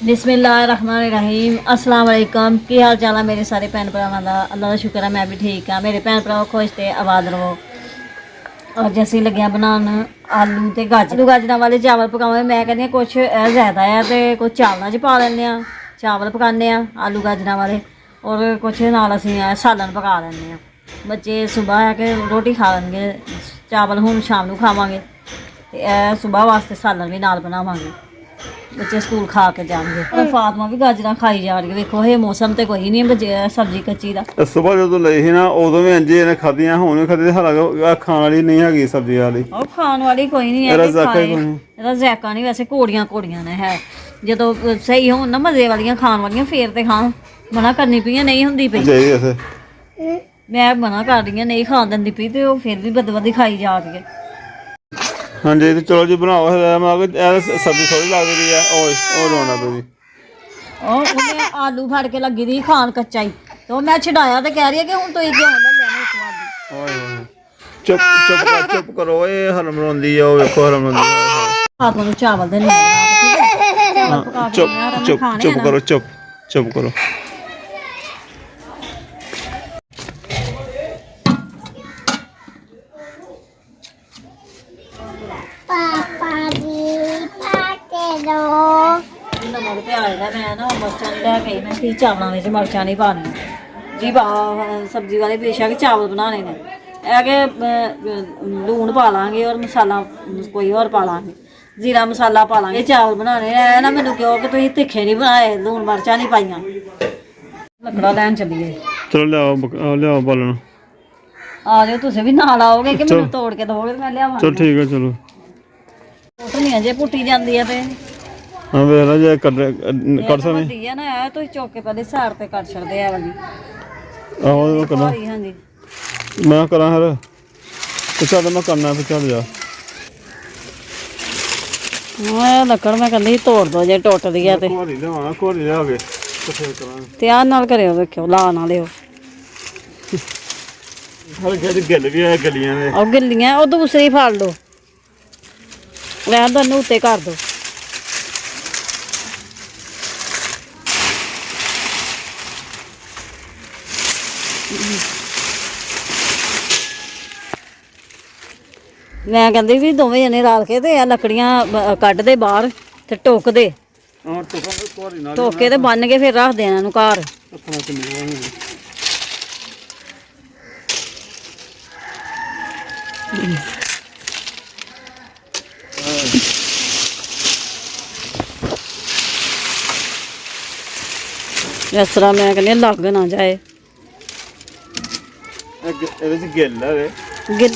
बिस्मिल्लाहिर्रहमानिर्रहीम अस्सलाम वालेकुम। की हाल चाल है मेरे सारे भैन भरावां दा? अल्लाह का शुक्र है मैं भी ठीक हाँ। मेरे भैन भरा खुश ते आबाद रहो। और जैसे लगे बनान आलू ते गाजर, आलू गाजर वाले चावल पकावे। मैं कहनी कुछ ज़्यादा है तो कुछ चावलों च पा लेंगे, चावल पकाने आलू गाजर वाले, और कुछ नाल असीं सालन पका लेंगे। बच्चे सुबह है कि रोटी खा लेंगे, चावल हुण शाम नूं खावांगे ते सुबह वास्ते सालन भी नाल बनावांगे। बच्चे स्कूल खा के जाएंगे। फातमा भी गाजर खाई जा रही है। देखो ये मौसम तो कोई नहीं बचे सब्जी कच्ची का। सुबह जो लई ही ना उदों भी इंज इन्हें खादियां, हुण भी खादी। हालांकि खाण वाली नहीं हैगी सब्जी वाली, और खाण वाली कोई नहीं है। ਇਹਦਾ ਜ਼ਾਇਕਾ ਨਹੀਂ, ਵੈਸੇ ਕੋੜੀਆਂ ਕੋੜੀਆਂ ਨੇ ਹੈ। ਜਦੋਂ ਸਹੀ ਹੋਣ ਨਾ ਮਜ਼ੇ ਵਾਲੀਆਂ ਖਾਣ ਵਾਲੀਆਂ ਫੇਰ ਤੇ ਖਾਣ। ਮਨਾ ਕਰਨੀ ਪਈ ਨਹੀਂ ਹੁੰਦੀ ਪਈ, ਮੈਂ ਮਨਾ ਕਰ ਰਹੀ ਹਾਂ ਨਹੀਂ ਖਾਣ ਦਿੰਦੀ ਪਈ ਤੇ ਉਹ ਫਿਰ ਵੀ ਬਦਬਦੀ ਖਾਈ ਜਾ ਰਹੀ ਹੈ। हाँ जी तो चलो जी बनाओ। सब्जी थोड़ी लग रही है और रोना पे भी ਉਹਨੇ ਆਲੂ ਫੜ ਕੇ ਲੱਗੀ ਦੀ ਖਾਣ ਕੱਚਾ ਹੀ, ਤੇ ਮੈਂ ਛਡਾਇਆ ਤੇ ਕਹਿ ਰਹੀ ਹੈ ਕਿ ਹੁਣ ਤੁਸੀਂ ਕਿਉਂ ਲੈ ਲੈਣਾ ਇੱਕ ਵਾਰ। चुप करो। ये हरम रोंदी है, वो देखो हरम रोंदी है। आप ਨੂੰ ਚਾਵਲ ਦੇ ਨਾਲ चुप करो, चुप करो। नमक पे आएगा। मैं ना मर्चा नहीं लैके आई, मैं कि चावलों में मर्चा नहीं पानी जी। सब्जी वाले बेशक चावल बनाने ने है कि लून पा लांगे और मसाला कोई और पा लांगे, जीरा मसाला पा लांगे। चावल बनाने है ना मैनू क्यों कि तुसीं तिखे नहीं बनाए, लून मर्चा नहीं पाइया। लकड़ा लैन चलिए। चलो लियाओ बालन। आ जाओ तुसीं भी नाल आओगे कि मैनू तोड़ के दोगे मैं लियावांगी। चलो ठीक है। चलो पुट्टनी जे पुट्टी जाती है ते हाँ वेला जे कर सकते है ना। तुसीं चुक के पहले साइड ते कट छड़दे आ वाली। आहो करना हाँ जी मैं करा फिर तो चल मैं करना फिर। चल जा लकड़ मैं कहती तोड़ दो जे टुटदी है ते घोरी लिया के फिर करांगे। ध्यान नाल करियो, वेखियो ला ना लियो। हल्के गिल भी है गलियां ने और गिल्लियां और दूसरी फाड़ लो, रहन दो नूं उत्ते कर दो। मैं कहती भी दोवें जने रल के ते लकड़ियां कड्ढ दे बाहर ते टोक दे, टोके ते बन के फिर रख देना इन्हूं घर। इस तरह मैं कहनी लग ना जाए। गिल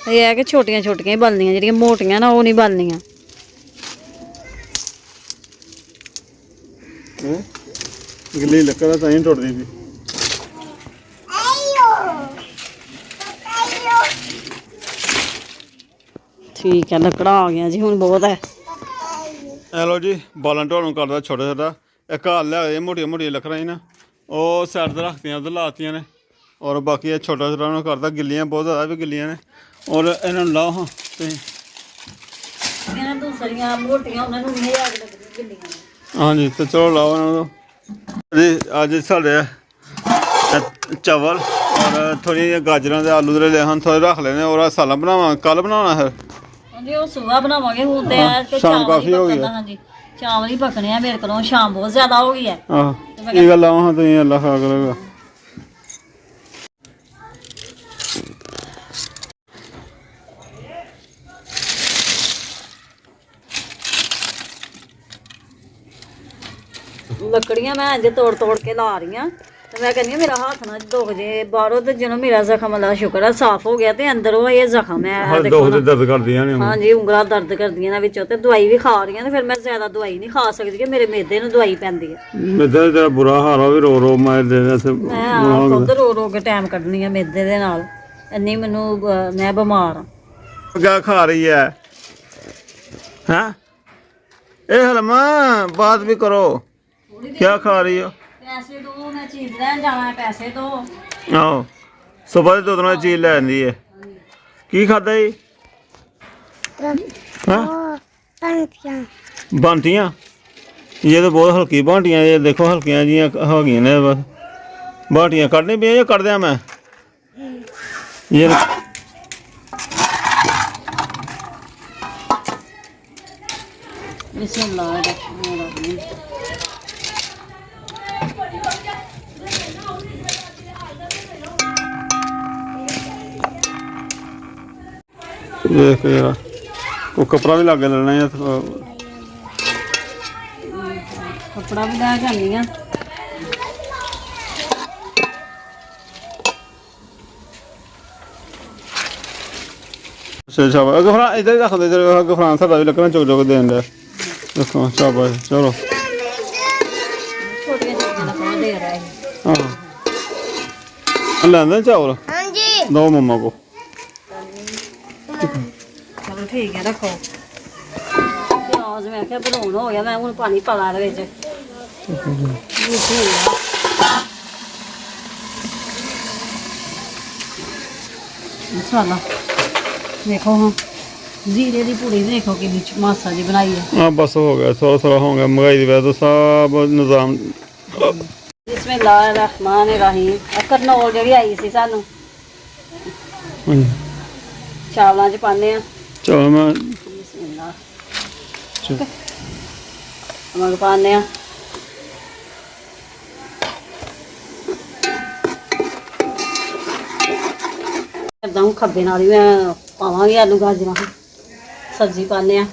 ये है कि छोटियां छोटियां ही बलनियां, जेह्ड़ियां मोटियां ना वो नहीं बलनियां। गिल्ली लकड़ तां ही टुटदी पई। ठीक है लकड़ा आ गया जी, हुण बहुत है। हेलो जी बालन ढोल करदा छोटा छोटा एक घर लिया मोटिया मोटिया लकड़ा ही ना, वो साइड से रखतियां उधर लातियां ने, और बाकी ये छोटा छोटा करता। गिल्लियां बहुत ज़्यादा भी गिल्लियां ने, और इन्होंने लाओ हाँ हाँ जी तो चलो लाओ जी। अज साढ़े चावल और थोड़ी गाजर के आलू दे हम थोड़े रख लेने, और सालन बनावा कल बनाना फिर सुबह बनावांगे। हुण ते शाम काफ़ी हो गई हाँ जी चावल ही पकने हैं मेरे को, शाम बहुत ज़्यादा हो गई है। ये गल लाओ हाँ तो अल्लाह खा करेगा। लकड़ियां मैं अज तोड़ तोड़ के ला रही हूँ, तो मैं कहनी मेरा हाथ ना दुख जे बाहरों, तो जो मेरा जख्म अल्लाह शुक्र है साफ हो गया, तो अंदरों ये जख्म है दर्द कर दिया ने। हाँ जी उंगलां दर्द कर दियां ने विचों, ते दवाई भी खा रही हैं। फिर मैं ज्यादा दवाई नहीं खा सकती कि मेरे मेदे नूं दवाई पैंदी है। मेदा तेरा बुरा हाल है, रो मार दे मैं खुद रो के टाइम कड्ढनी है मेदे दे नाल, इन्नी मैनू मैं बमार हाँ। क्या खा रही है हैं? ए हलमा बात भी करो, क्या खा रही हो? पैसे दो, मैं चीज लैन जाना है, पैसे दो। आओ ਸੁਬਹ ਦੇ ਦੋ ਦਿਨਾਂ ਦੀ ਚੀਜ਼ ਲੈ ਆਂਦੀ ਹੈ। ਕੀ ਖਾਦਾ ਜੀ? ਹਾਂ ਬਾਂਟੀਆਂ। ਇਹ ਤਾਂ ਬਹੁਤ ਹਲਕੀ ਬਾਂਟੀਆਂ, ਇਹ ਦੇਖੋ ਹਲਕੀਆਂ ਜੀਆਂ ਹੋ ਗਈਆਂ ਨੇ। ਬਸ ਬਾਂਟੀਆਂ ਕੱਢਣੀ ਪਈਆਂ ਜਾਂ ਕੱਢ ਦਿਆਂ ਮੈਂ? ਇਹ ਬਿਸਮਿल्लाह ਦੇਖ ਯਾਰ ਉਹ ਕਪੜਾ ਵੀ ਲੱਗ ਲੈਣਾ ਹੈ। ਕੱਪੜਾ ਵੀ ਲੈ ਜਾਂਦੀ ਆ। ਸ਼ਾਬਾਸ਼ ਗਫਰਾਂ ਇੱਧਰ ਹੀ ਰੱਖ ਦੇ। ਗਫਰਾਂ ਸਾਡਾ ਵੀ ਲੱਗਣਾ ਚੁੱਕ ਚੁੱਕ ਦੇਣ ਦਾ। ਦੇਖੋ ਸ਼ਾਬਾਸ਼ ਚਲੋ। ਛੋਟੀਆਂ ਛੋਟੀਆਂ ਲੱਕੜਾਂ ਦੇ ਰਿਹਾ ਇਹ। ਹਾਂ ਲੈਂਦੇ ਚਾਵਲ? ਹਾਂਜੀ ਦੋ ਮੰਮਾ ਕੋ। ਚਲੋ ਠੀਕ ਹੈ ਰੱਖੋ। ਪਿਆਜ਼ ਮੈਂ ਕਿਹਾ ਬਣਾਉਣ ਹੋ ਗਿਆ, ਮੈਂ ਹੁਣ ਪਾਣੀ ਪਾ ਲਾ ਇਹਦੇ ਵਿੱਚ। ਮਸਾਲਾ ਦੇਖੋ ਹਾਂ, ਜ਼ੀਰੇ ਦੀ ਪੂੜੀ ਦੇਖੋ ਕਿੰਨੀ ਮਾਸਾ ਜੀ ਬਣਾਈ ਹੈ। ਹਾਂ ਬਸ ਹੋ ਗਿਆ, ਥੋੜਾ ਥੋੜਾ ਹੋ ਗਿਆ। ਮਹਿੰਗਾਈ ਦੀ ਵਜ੍ਹਾ ਤੋਂ ਸਭ ਨਿਜ਼ਾਮ। ਬਿਸਮਿल्लाह रहमान रहीम। ਕਰਨੌਲ ਜਿਹੜੀ ਆਈ ਸੀ ਸਾਨੂੰ, ਚਾਵਲਾਂ 'ਚ ਪਾਉਂਦੇ ਆ। ਚਲੋ ਮੈਂ ਬਿਸਮਿल्लाह ਮਗ ਪਾਉਂਦੇ ਆ। ਇੱਦਾਂ ਹੁਣ ਖੱਬੇ ਨਾਲ ਹੀ ਮੈਂ ਪਾਵਾਂਗੇ ਆਲੂ ਗਾਜਰਾਂ। ਸਬਜ਼ੀ ਪਾਉਂਦੇ ਆ।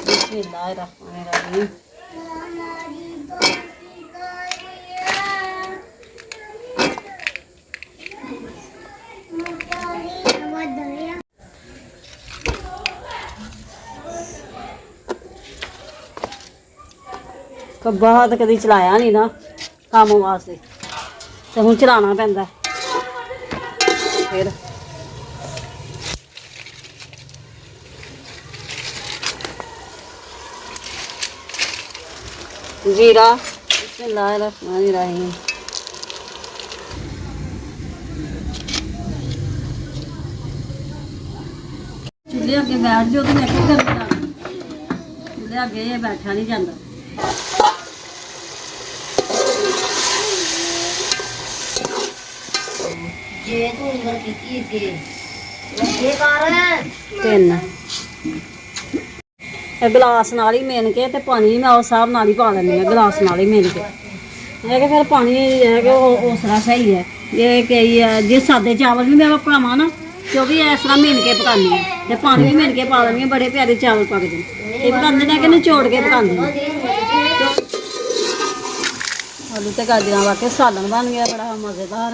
ਬਿਸਮਿल्लाह रहमान रहीम। ਕੱਬਾ ਹੱਥ ਕਦੀ ਚਲਾਇਆ ਨਹੀਂ ਨਾ ਕੰਮ ਵਾਸਤੇ, ਤੇ ਹੁਣ ਚਲਾਉਣਾ ਪੈਂਦਾ। ਫਿਰ जीरा। बिस्मिल्लाहिर्रहमानिर्रहीम। चूल्हे अगे बैठ जाओ तो मैं क्या करना, चूल्हे अगे बैठा नहीं जाता। तीन गिलास नाल ही मेन के ते पानी मैं उस हिसाब नाल ही पा लैनी है। गिलास नाल ही मेन के है कि फिर पानी है कि उस तरह सही है। ये कई है जे सादे चावल भी मैं पकावां ना, क्योंकि इस तरह मेन के पकानी है, ते पानी भी मेन के पा लैनी है। बड़े प्यारे चावल पकदे ये पकांदे ने कि निचोड़ के पकांदे ने। आलू ते गाजरां वाके सालन बन गया बड़ा मज़ेदार।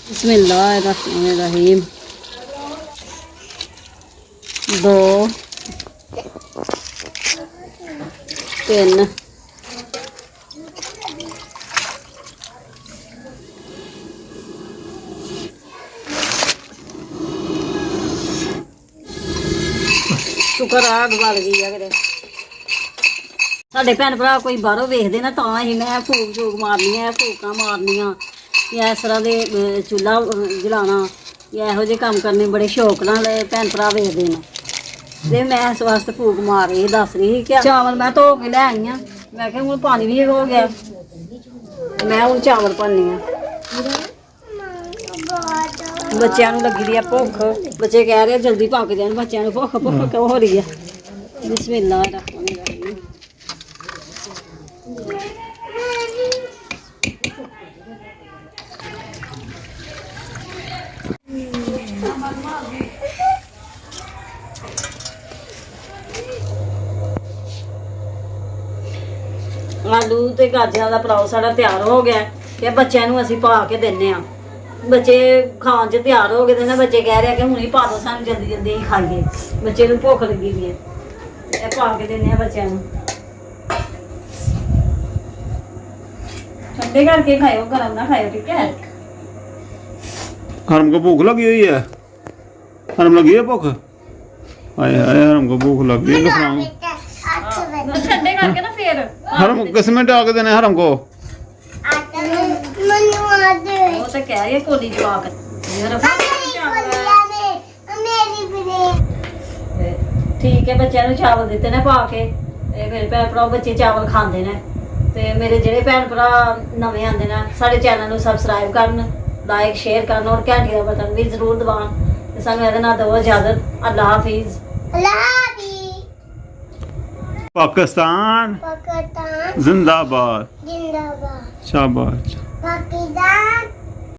बिस्मिल्लाहिर्रहमानिर्रहीम। दो तीन शुक्र आग बल गई है किते। साडे भैन भरा कोई बाहरों वेखदे ना तां ही मैं फूक शूक मारनी है, फूकां मारनियां या इस तरह दे चूल्हा जलाना या इहो जे काम करने बड़े शौक नाल भैन भरा वेखदे ने। ते मैं इस वास्ते फूक मार रही दस रही कि चावल मैं धो के लै आई हाँ। मैं क्या हूँ पानी भी हो गया, मैं हूँ चावल भरनी है। बच्चों को लगी दी है भुख, बच्चे कह रहे जल्दी पक जाए, बच्चों को भुख भुख क्यों हो रही है। बिस्मिल्लाहिर्रहमानिर्रहीम। आलू ते गाजरां दा पलाओ साड़ा तैयार हो गया ते बच्चों को असीं पा के दिन्ने आ। बच्चे खान च तैयार हो गए ने, बच्चे कह रहे हैं कि हुणे पा दो सानूं जल्दी जल्दी ही खाइए, बच्चे नूं भुख लगी दी है, ये पा के दिन्ने आ बच्चों नूं। ठंडे करके खाओ, गरम ना खाओ, ठीक है। हरम को भूख लगी हुई है, हरम लगी है भूख। हाय हाय हरम को भूख लगी है। ठंडे करके ना फिर हरम किस में डाल के देने हरम को? ਵਾਸਤੇ ਕਹਿ ਰਹੀ ਹੈ ਕੋਲੀ ਚ ਪਾ ਕੇ ਯਾਰ ਠੀਕ ਹੈ ਬੱਚਿਆਂ ਨੂੰ ਚਾਵਲ ਦਿੱਤੇ ਨੇ ਪਾ ਕੇ ਤੇ ਮੇਰੇ ਭੈਣ ਭਰਾ ਬੱਚੇ ਚਾਵਲ ਖਾਂਦੇ ਨੇ ਤੇ ਮੇਰੇ ਜਿਹੜੇ ਭੈਣ ਭਰਾ ਨਵੇਂ ਆਉਂਦੇ ਨੇ ਸਾਡੇ ਚੈਨਲ ਨੂੰ ਸਬਸਕ੍ਰਾਈਬ ਕਰਨ ਲਾਈਕ ਸ਼ੇਅਰ ਕਰਨ ਔਰ ਘੰਟੀ ਦਾ ਬਟਨ ਵੀ ਜ਼ਰੂਰ ਦਬਾਉਣ ਤੇ ਸਾਨੂੰ ਇਹਦੇ ਨਾਲ ਦਿਓ ਇਜਾਜ਼ਤ ਅੱਲਾ ਹਾਫਿਜ਼ पाकिस्तान पाकिस्तान जिंदाबाद जिंदाबाद शाबाश पाकिस्तान